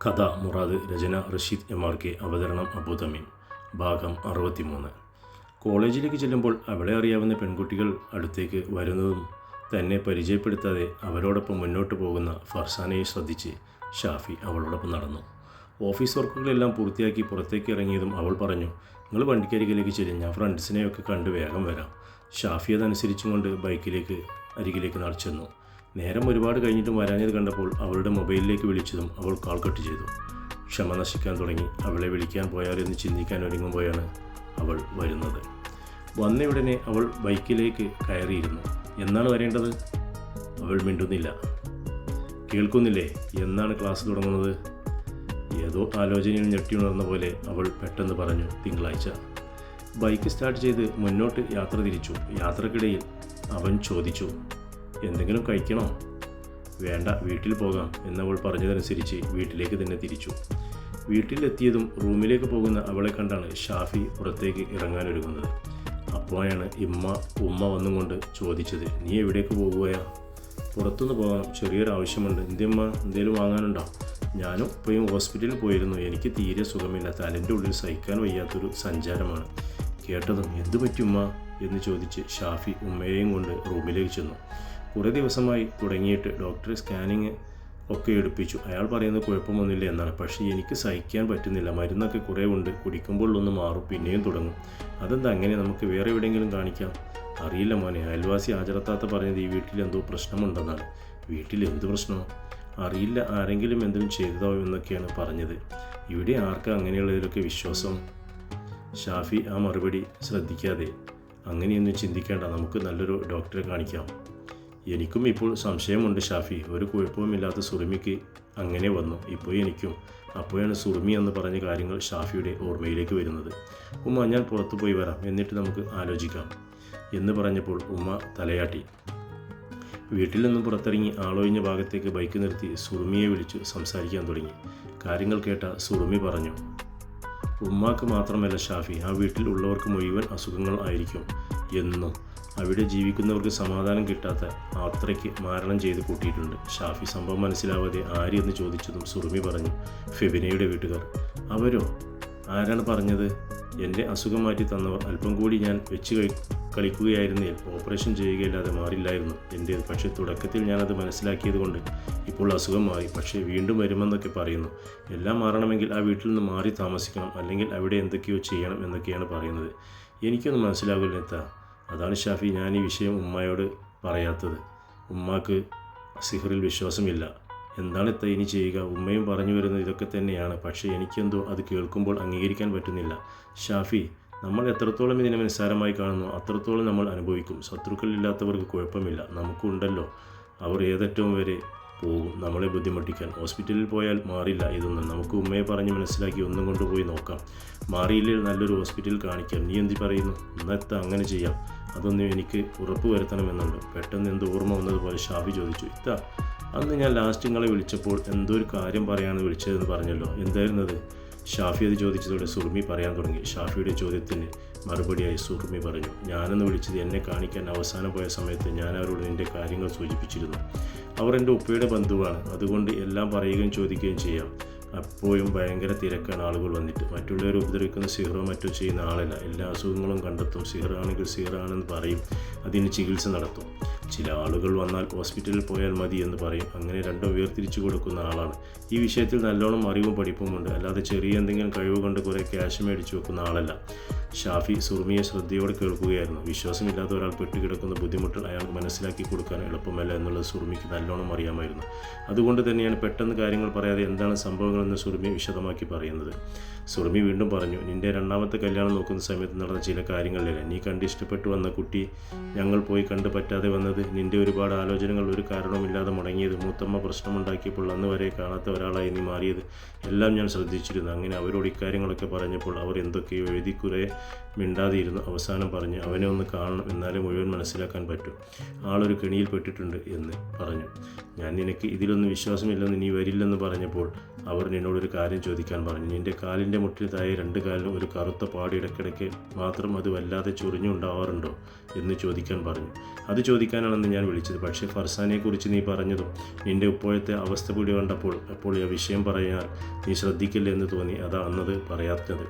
കഥ മുറാദ്, രചന റഷീദ് MRK, അവതരണം അബുതമീൻ. ഭാഗം 63. കോളേജിലേക്ക് ചെല്ലുമ്പോൾ അവളെ അറിയാവുന്ന പെൺകുട്ടികൾ അടുത്തേക്ക് വരുന്നതും തന്നെ പരിചയപ്പെടുത്താതെ അവരോടൊപ്പം മുന്നോട്ട് പോകുന്ന ഫർസാനയെ ശ്രദ്ധിച്ച് ഷാഫി അവളോടൊപ്പം നടന്നു. ഓഫീസ് വർക്കുകളെല്ലാം പൂർത്തിയാക്കി പുറത്തേക്ക് ഇറങ്ങിയതും അവൾ പറഞ്ഞു, നിങ്ങൾ വണ്ടിക്കരികിലേക്ക് ചെല്ലും, ഞാൻ ഫ്രണ്ട്സിനെയൊക്കെ കണ്ട് വേഗം വരാം. ഷാഫി അതനുസരിച്ചും കൊണ്ട് അരികിലേക്ക് നടച്ചെന്നു. നേരം ഒരുപാട് കഴിഞ്ഞിട്ടും വരാഞ്ഞത് കണ്ടപ്പോൾ അവളുടെ മൊബൈലിലേക്ക് വിളിച്ചതും അവൾ കാൾ കട്ട് ചെയ്തു. ക്ഷമ നശിക്കാൻ തുടങ്ങി. അവളെ വിളിക്കാൻ പോയാലെന്ന് ചിന്തിക്കാൻ ഒരുങ്ങുമ്പോഴാണ് അവൾ വരുന്നത്. വന്നയുടനെ അവൾ ബൈക്കിലേക്ക് കയറിയിരുന്നു. എന്നാണ് വരേണ്ടത്? അവൾ മിണ്ടുന്നില്ല. കേൾക്കുന്നില്ലേ? എന്നാണ് ക്ലാസ് തുടങ്ങുന്നത്? ഏതോ ആലോചനയിൽ ഞെട്ടിയുണർന്ന പോലെ അവൾ പെട്ടെന്ന് പറഞ്ഞു, തിങ്കളാഴ്ച. ബൈക്ക് സ്റ്റാർട്ട് ചെയ്ത് മുന്നോട്ട് യാത്ര തിരിച്ചു. യാത്രക്കിടയിൽ അവൻ ചോദിച്ചു, എന്തെങ്കിലും കഴിക്കണോ? വേണ്ട, വീട്ടിൽ പോകാം എന്നവൾ പറഞ്ഞതനുസരിച്ച് വീട്ടിലേക്ക് തന്നെ തിരിച്ചു. വീട്ടിലെത്തിയതും റൂമിലേക്ക് പോകുന്ന അവളെ കണ്ടാണ് ഷാഫി പുറത്തേക്ക് ഇറങ്ങാനൊരുങ്ങുന്നത്. അപ്പോഴാണ് ഉമ്മ വന്നും കൊണ്ട് ചോദിച്ചത്, നീ എവിടേക്ക് പോകുകയാ? പുറത്തുനിന്ന് പോകാം, ചെറിയൊരു ആവശ്യമുണ്ട്. എന്തിയമ്മ, എന്തേലും വാങ്ങാനുണ്ടോ? ഞാനും ഇപ്പോഴും ഹോസ്പിറ്റലിൽ പോയിരുന്നു. എനിക്ക് തീരെ സുഖമില്ല. തലൻ്റെ ഉള്ളിൽ സഹിക്കാൻ വയ്യാത്തൊരു സഞ്ചാരമാണ്. കേട്ടതും എന്തു പറ്റുമ്മ എന്ന് ചോദിച്ച് ഷാഫി ഉമ്മയെയും കൊണ്ട് റൂമിലേക്ക് ചെന്നു. കുറേ ദിവസമായി തുടങ്ങിയിട്ട് ഡോക്ടറെ സ്കാനിങ് ഒക്കെ എടുപ്പിച്ചു. അയാൾ പറയുന്നത് കുഴപ്പമൊന്നുമില്ല എന്നാണ്. പക്ഷേ എനിക്ക് സഹിക്കാൻ പറ്റുന്നില്ല. മരുന്നൊക്കെ കുറേ ഉണ്ട്, കുടിക്കുമ്പോൾ ഒന്ന് മാറും, പിന്നെയും തുടങ്ങും. അതെന്താ അങ്ങനെ? നമുക്ക് വേറെ എവിടെയെങ്കിലും കാണിക്കാം. അറിയില്ല മോനെ, അയൽവാസി ഹാജറത്താത്ത പറഞ്ഞത് ഈ വീട്ടിൽ എന്തോ പ്രശ്നമുണ്ടെന്നാണ്. വീട്ടിൽ എന്ത് പ്രശ്നമോ? അറിയില്ല, ആരെങ്കിലും എന്തെങ്കിലും ചെയ്തതോ എന്നൊക്കെയാണ് പറഞ്ഞത്. ഇവിടെ ആർക്കാ അങ്ങനെയുള്ളതിലൊക്കെ വിശ്വാസം? ഷാഫി ആ മറുപടി ശ്രദ്ധിക്കാതെ, അങ്ങനെയൊന്നും ചിന്തിക്കേണ്ട, നമുക്ക് നല്ലൊരു ഡോക്ടറെ കാണിക്കാം. എനിക്കും ഇപ്പോൾ സംശയമുണ്ട് ഷാഫി. ഒരു കുഴപ്പവുമില്ലാത്ത സുറുമിക്ക് അങ്ങനെ വന്നു. ഇപ്പോൾ എനിക്കും. അപ്പോഴാണ് സുറുമി എന്ന് പറഞ്ഞ കാര്യങ്ങൾ ഷാഫിയുടെ ഓർമ്മയിലേക്ക് വരുന്നത്. ഉമ്മ, ഞാൻ പുറത്തു പോയി വരാം, എന്നിട്ട് നമുക്ക് ആലോചിക്കാം എന്ന് പറഞ്ഞപ്പോൾ ഉമ്മ തലയാട്ടി. വീട്ടിൽ നിന്നും പുറത്തിറങ്ങി ആളൊഴിഞ്ഞ ഭാഗത്തേക്ക് ബൈക്ക് നിർത്തി സുറുമിയെ വിളിച്ചു സംസാരിക്കാൻ തുടങ്ങി. കാര്യങ്ങൾ കേട്ട സുറുമി പറഞ്ഞു, ഉമ്മാക്ക് മാത്രമല്ല ഷാഫി, ആ വീട്ടിൽ ഉള്ളവർക്ക് മുഴുവൻ അസുഖങ്ങൾ ആയിരിക്കും എന്നും അവിടെ ജീവിക്കുന്നവർക്ക് സമാധാനം കിട്ടാത്ത അത്രയ്ക്ക് മാരണം ചെയ്ത് കൂട്ടിയിട്ടുണ്ട്. ഷാഫി സംഭവം മനസ്സിലാവാതെ ആര് എന്ന് ചോദിച്ചതും സുറുമി പറഞ്ഞു, ഫെബിനയുടെ വീട്ടുകാർ. അവരോ? ആരാണ് പറഞ്ഞത്? എൻ്റെ അസുഖം മാറ്റി തന്നവർ. അല്പം കൂടി ഞാൻ കളിക്കുകയായിരുന്നേൽ ഓപ്പറേഷൻ ചെയ്യുകയില്ലാതെ മാറില്ലായിരുന്നു എൻ്റേത്. പക്ഷേ തുടക്കത്തിൽ ഞാനത് മനസ്സിലാക്കിയത് കൊണ്ട് ഇപ്പോൾ അസുഖം മാറി. പക്ഷേ വീണ്ടും വരുമെന്നൊക്കെ പറയുന്നു. എല്ലാം മാറണമെങ്കിൽ ആ വീട്ടിൽ നിന്ന് മാറി താമസിക്കണം, അല്ലെങ്കിൽ അവിടെ എന്തൊക്കെയോ ചെയ്യണം എന്നൊക്കെയാണ് പറയുന്നത്. എനിക്കൊന്നും മനസ്സിലാകില്ല എത്താ. അതാണ് ഷാഫി ഞാൻ ഈ വിഷയം ഉമ്മയോട് പറയാത്തത്. ഉമ്മാക്ക് സിഹറിൽ വിശ്വാസമില്ല. എന്താണ് എത്താ ഇനി ചെയ്യുക? ഉമ്മയും പറഞ്ഞു വരുന്നത് ഇതൊക്കെ തന്നെയാണ്. പക്ഷേ എനിക്കെന്തോ അത് കേൾക്കുമ്പോൾ അംഗീകരിക്കാൻ പറ്റുന്നില്ല. ഷാഫി, നമ്മൾ എത്രത്തോളം ഇതിനെ നിസ്സാരമായി കാണുന്നു അത്രത്തോളം നമ്മൾ അനുഭവിക്കും. ശത്രുക്കളില്ലാത്തവർക്ക് കുഴപ്പമില്ല, നമുക്കുണ്ടല്ലോ. അവർ ഏതറ്റവും വരെ പോകും നമ്മളെ ബുദ്ധിമുട്ടിക്കാൻ. ഹോസ്പിറ്റലിൽ പോയാൽ മാറില്ല ഇതൊന്നും. നമുക്ക് ഉമ്മയെ പറഞ്ഞ് മനസ്സിലാക്കി ഒന്നും കൊണ്ടുപോയി നോക്കാം. മാറിയില്ലെങ്കിൽ നല്ലൊരു ഹോസ്പിറ്റലിൽ കാണിക്കാം. നീ എന്ത് പറയുന്നു? എന്നെത്താ അങ്ങനെ ചെയ്യാം. അതൊന്നും എനിക്ക് ഉറപ്പ് വരുത്തണമെന്നുണ്ട്. പെട്ടെന്ന് എന്തോ ഓർമ്മ വന്നതുപോലെ ഷാഫി ചോദിച്ചു, ഇത്താ, അന്ന് ഞാൻ ലാസ്റ്റ് നിങ്ങളെ വിളിച്ചപ്പോൾ എന്തോ ഒരു കാര്യം പറയാനാണ് വിളിച്ചതെന്ന് പറഞ്ഞല്ലോ, എന്തായിരുന്നത്? ഷാഫി അത് ചോദിച്ചതോടെ സുറുമി പറയാൻ തുടങ്ങി. ഷാഫിയുടെ ചോദ്യത്തിന് മറുപടിയായി സുറുമി പറഞ്ഞു, ഞാനെന്ന് വിളിച്ചത് എന്നെ കാണിക്കാൻ അവസാനം പോയ സമയത്ത് ഞാൻ അവരോട് എൻ്റെ കാര്യങ്ങൾ സൂചിപ്പിച്ചിരുന്നു. അവർ എൻ്റെ ഉപ്പയുടെ ബന്ധുവാണ്, അതുകൊണ്ട് എല്ലാം പറയുകയും ചോദിക്കുകയും ചെയ്യാം. അപ്പോഴും ഭയങ്കര തിരക്കാണ് ആളുകൾ വന്നിട്ട്. മറ്റുള്ളവരെ ഉപദ്രവിക്കുന്ന സിഹറോ മറ്റോ ചെയ്യുന്ന ആളല്ല. എല്ലാ അസുഖങ്ങളും കണ്ടെത്തും. സിഹറാണെങ്കിൽ സിഹറാണെന്ന് പറയും, അതിന് ചികിത്സ നടത്തും. ചില ആളുകൾ വന്നാൽ ഹോസ്പിറ്റലിൽ പോയാൽ മതി എന്ന് പറയും. അങ്ങനെ രണ്ടും വേർതിരിച്ചു കൊടുക്കുന്ന ആളാണ്. ഈ വിഷയത്തിൽ നല്ലോണം അറിവും പഠിപ്പുമുണ്ട്. അല്ലാതെ ചെറിയ എന്തെങ്കിലും കഴിവ് കൊണ്ട് കുറേ ക്യാഷ് മേടിച്ചു വെക്കുന്ന ആളല്ല. ഷാഫി സുറുമിയെ ശ്രദ്ധയോടെ കേൾക്കുകയായിരുന്നു. വിശ്വാസമില്ലാത്ത ഒരാൾ പെട്ടുകിടക്കുന്ന ബുദ്ധിമുട്ടുകൾ അയാൾക്ക് മനസ്സിലാക്കി കൊടുക്കാൻ എളുപ്പമല്ല എന്നുള്ളത് സുറുമിക്ക് നല്ലോണം അറിയാമായിരുന്നു. അതുകൊണ്ട് തന്നെയാണ് പെട്ടെന്ന് കാര്യങ്ങൾ പറയാതെ എന്താണ് സംഭവങ്ങളെന്ന് സുറുമി വിശദമാക്കി പറയുന്നത്. സുറുമി വീണ്ടും പറഞ്ഞു, നിൻ്റെ രണ്ടാമത്തെ കല്യാണം നോക്കുന്ന സമയത്ത് നടന്ന ചില കാര്യങ്ങളിലല്ല നീ കണ്ട് ഇഷ്ടപ്പെട്ടു വന്ന കുട്ടി ഞങ്ങൾ പോയി കണ്ട് പറ്റാതെ വന്നത്. നിൻ്റെ ഒരുപാട് ആലോചനകൾ ഒരു കാരണവുമില്ലാതെ മുടങ്ങിയത്, മൂത്തമ്മ പ്രശ്നമുണ്ടാക്കിയപ്പോൾ അന്ന് വരെ കാണാത്ത ഒരാളായി നീ മാറിയത് എല്ലാം ഞാൻ ശ്രദ്ധിച്ചിരുന്നു. അങ്ങനെ അവരോട് ഇക്കാര്യങ്ങളൊക്കെ പറഞ്ഞപ്പോൾ അവർ എന്തൊക്കെയോ എഴുതി കുറേ മിണ്ടാതെ ഇരുന്നു. അവസാനം പറഞ്ഞ്, അവനെ ഒന്ന് കാണണം, എന്നാലേ മുഴുവൻ മനസ്സിലാക്കാൻ പറ്റൂ. ആളൊരു കെണിയിൽ പെട്ടിട്ടുണ്ട് എന്ന് പറഞ്ഞു. ഞാൻ നിനക്ക് ഇതിലൊന്നും വിശ്വാസമില്ലെന്ന് നീ വരില്ലെന്ന് പറഞ്ഞപ്പോൾ അവർ നിന്നോടൊരു കാര്യം ചോദിക്കാൻ പറഞ്ഞു. നിൻ്റെ കാലിൻ്റെ മുട്ടിന് താഴെ 2 കാലിലും ഒരു കറുത്ത പാട് ഇടയ്ക്കിടയ്ക്ക് മാത്രം അത് വല്ലാതെ ചൊറിഞ്ഞുണ്ടാവാറുണ്ടോ എന്ന് ചോദിക്കാൻ പറഞ്ഞു. അത് ചോദിക്കാനാണെന്ന് ഞാൻ വിളിച്ചത്. പക്ഷേ ഫർസാനെക്കുറിച്ച് നീ പറഞ്ഞതും നിൻ്റെ ഇപ്പോഴത്തെ അവസ്ഥ പിടി കണ്ടപ്പോൾ അപ്പോൾ ആ വിഷയം പറയാൻ നീ ശ്രദ്ധിക്കില്ല എന്ന് തോന്നി. അതാ അന്നത് പറയാത്തത്.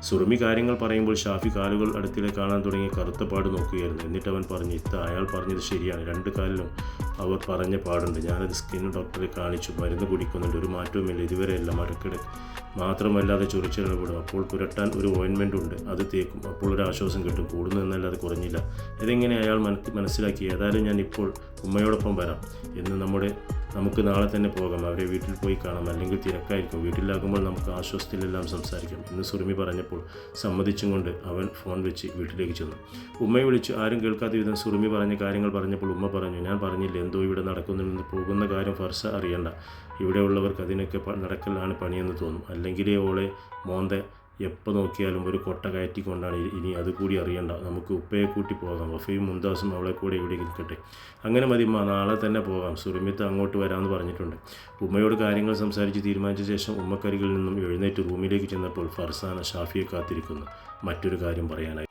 സുറുമി കാര്യങ്ങൾ പറയുമ്പോൾ ഷാഫി കാലുകൾ അടുത്തിലെ കാണാൻ തുടങ്ങി കറുത്ത പാട് നോക്കുകയായിരുന്നു. എന്നിട്ട് അവൻ പറഞ്ഞു, അയാൾ പറഞ്ഞത് ശരിയാണ്, 2 കാലിലും അവർ പറഞ്ഞ പാടുണ്ട്. ഞാനത് സ്കിൻ ഡോക്ടറെ കാണിച്ചു, മരുന്ന് കുടിക്കുന്നുണ്ട്, ഒരു മാറ്റവുമില്ല, ഇതുവരെയല്ല, മടക്കിടക്ക് മാത്രമല്ലാതെ ചൊറിച്ചിടപെടും. അപ്പോൾ പുരട്ടാൻ ഒരു ഓയിൻമെൻ്റ് ഉണ്ട്, അത് തേക്കും, അപ്പോൾ ഒരു ആശ്വാസം കിട്ടും. കൂടുന്നതെന്നല്ലാതെ കുറഞ്ഞില്ല. ഇതെങ്ങനെ അയാൾ മനസ്സിലാക്കി? ഏതായാലും ഞാൻ ഇപ്പോൾ ഉമ്മയോടൊപ്പം വരാം എന്ന് നമുക്ക് നാളെ തന്നെ പോകാം. അവരെ വീട്ടിൽ പോയി കാണാം, അല്ലെങ്കിൽ തിരക്കായിരിക്കും. വീട്ടിലാകുമ്പോൾ നമുക്ക് ആശ്വാസത്തിലെല്ലാം സംസാരിക്കാം എന്ന് സുറുമി പറഞ്ഞപ്പോൾ സമ്മതിച്ചും കൊണ്ട് അവൻ ഫോൺ വെച്ച് വീട്ടിലേക്ക് ചെന്നു. ഉമ്മയെ വിളിച്ചു. ആരും കേൾക്കാത്ത വിധം സുറുമി പറഞ്ഞ കാര്യങ്ങൾ പറഞ്ഞപ്പോൾ ഉമ്മ പറഞ്ഞു, ഞാൻ പറഞ്ഞില്ല എന്തോ ഇവിടെ നടക്കുന്നുണ്ടെന്ന്. പോകുന്ന കാര്യം ഫർസ അറിയണ്ട. ഇവിടെയുള്ളവർക്ക് അതിനൊക്കെ നടക്കലാണ് പണിയെന്ന് തോന്നും. അല്ലെങ്കിലേ ഓളെ മോന്ത എപ്പോൾ നോക്കിയാലും ഒരു കൊട്ട കയറ്റിക്കൊണ്ടാണ്. ഇനി അതുകൂടി അറിയണ്ട, നമുക്ക് ഉപ്പയെ കൂട്ടി പോകാം. വഫയും മുന്താസും അവളെ കൂടെ ഇവിടെ നിൽക്കട്ടെ. അങ്ങനെ മതി ഉമ്മ, നാളെ തന്നെ പോകാം. സുറുമിത്ത് അങ്ങോട്ട് വരാമെന്ന് പറഞ്ഞിട്ടുണ്ട്. ഉമ്മയോട് കാര്യങ്ങൾ സംസാരിച്ച് തീരുമാനിച്ച ശേഷം ഉമ്മക്കരികിൽ നിന്നും എഴുന്നേറ്റ് റൂമിലേക്ക് ചെന്നപ്പോൾ ഫർസാന ഷാഫിയെ കാത്തിരിക്കുന്നു. മറ്റൊരു കാര്യം പറയാനായി.